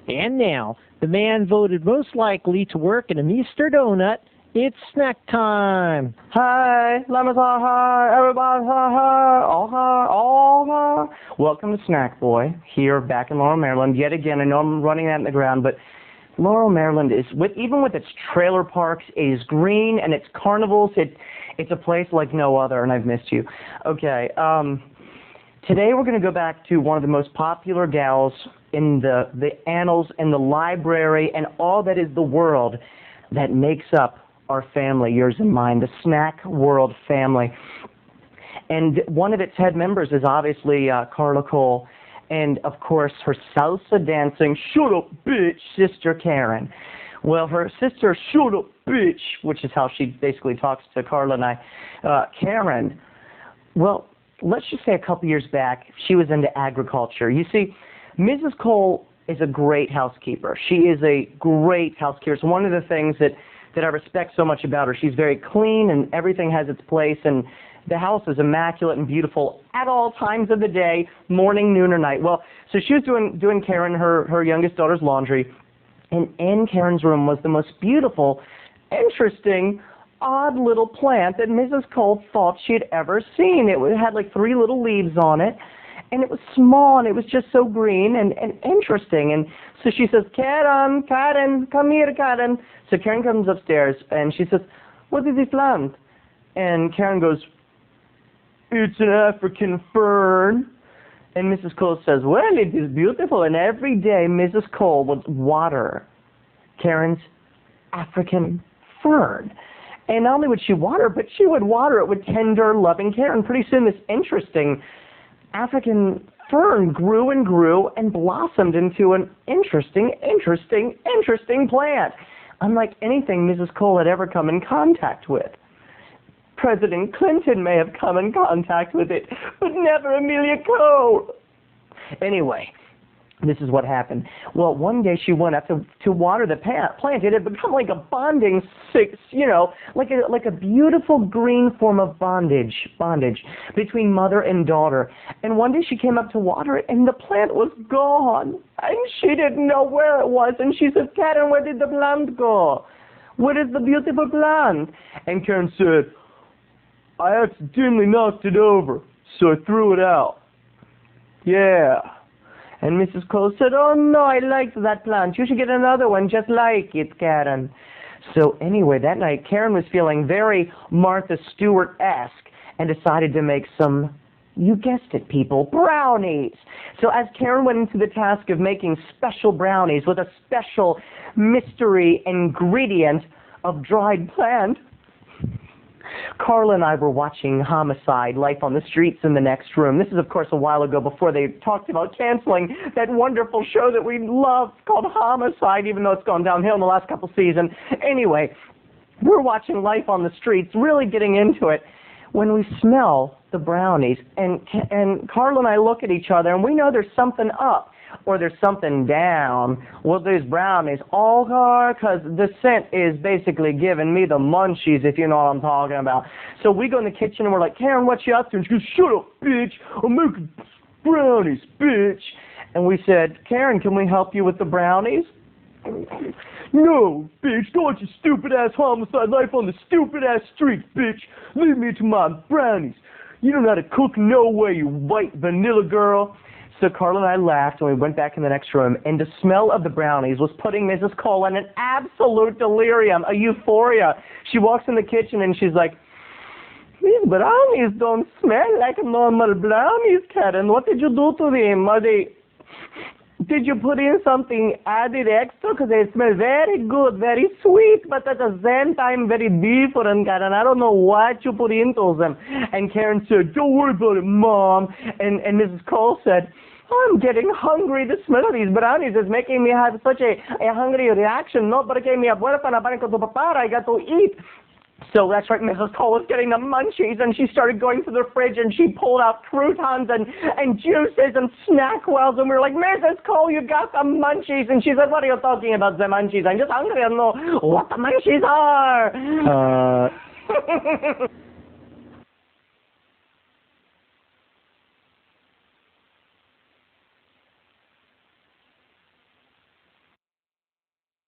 And now, the man voted most likely to work in a Mr. Donut. It's snack time. Hi, let me say hi, everybody say hi, all hi. Welcome to Snackboy, here back in Laurel, Maryland. Yet again, I know I'm running that in the ground, but Laurel, Maryland is, even with its trailer parks, it is green, and its carnivals, it's a place like no other, and I've missed you. Okay, today we're going to go back to one of the most popular gals in the annals and the library and all that is the world that makes up our family, yours and mine, the Snack World family. And one of its head members is obviously Carla Cole, and of course her salsa dancing, shut up bitch, sister Karen. Well, her sister, shut up bitch, which is how she basically talks to Carla and I, Karen, well, let's just say a couple years back, she was into agriculture. You see, Mrs. Cole is a great housekeeper. She is a great housekeeper. It's one of the things that I respect so much about her. She's very clean and everything has its place, and the house is immaculate and beautiful at all times of the day, morning, noon, or night. Well, so she was doing Karen, her youngest daughter's laundry, and in Karen's room was the most beautiful, interesting, odd little plant that Mrs. Cole thought she had ever seen. It had like 3 little leaves on it, and it was small, and it was just so green and interesting. And so she says, Karen, come here, Karen. So Karen comes upstairs, and she says, what is this plant? And Karen goes, it's an African fern. And Mrs. Cole says, well, it is beautiful. And every day, Mrs. Cole would water Karen's African fern. And not only would she water, but she would water it with tender, loving care. And pretty soon, this interesting African fern grew and grew and blossomed into an interesting plant, unlike anything Mrs. Cole had ever come in contact with. President Clinton may have come in contact with it, but never Amelia Cole. Anyway, this is what happened. Well, one day she went up to water the plant. It had become like a bonding, like a beautiful green form of bondage between mother and daughter. And one day she came up to water it, and the plant was gone. And she didn't know where it was. And she said, Karen, where did the plant go? Where is the beautiful plant? And Karen said, I accidentally knocked it over, so I threw it out. Yeah. And Mrs. Cole said, oh, no, I liked that plant. You should get another one just like it, Karen. So anyway, that night, Karen was feeling very Martha Stewart-esque and decided to make some, you guessed it, people, brownies. So as Karen went into the task of making special brownies with a special mystery ingredient of dried plant, Carla and I were watching Homicide, Life on the Streets, in the next room. This is, of course, a while ago before they talked about canceling that wonderful show that we loved called Homicide, even though it's gone downhill in the last couple seasons. Anyway, we're watching Life on the Streets, really getting into it, when we smell the brownies. And Carla and I look at each other, and we know there's something up, or there's something down with these brownies. All because the scent is basically giving me the munchies, if you know what I'm talking about. So we go in the kitchen and we're like, Karen, what you up to? And she goes, shut up, bitch. I'm making brownies, bitch. And we said, Karen, can we help you with the brownies? No, bitch, don't you stupid-ass Homicide, Life on the stupid-ass streets, bitch. Leave me to my brownies. You don't know how to cook no way, you white vanilla girl. So Carla and I laughed, and we went back in the next room, and the smell of the brownies was putting Mrs. Cole in an absolute delirium, a euphoria. She walks in the kitchen, and she's like, these brownies don't smell like normal brownies, Karen. What did you do to them? Did you put in something added extra? Because they smell very good, very sweet, but at the same time very different, Karen. I don't know what you put into them. And Karen said, don't worry about it, Mom. And Mrs. Cole said, I'm getting hungry. The smell of these brownies is making me have such a hungry reaction. No, porque mi abuela para con tu papá, I got to eat. So that's right, Mrs. Cole was getting the munchies, and she started going to the fridge, and she pulled out croutons and juices and Snackwells, and we were like, Mrs. Cole, you got the munchies. And she said, what are you talking about, the munchies? I'm just hungry. I don't know what the munchies are.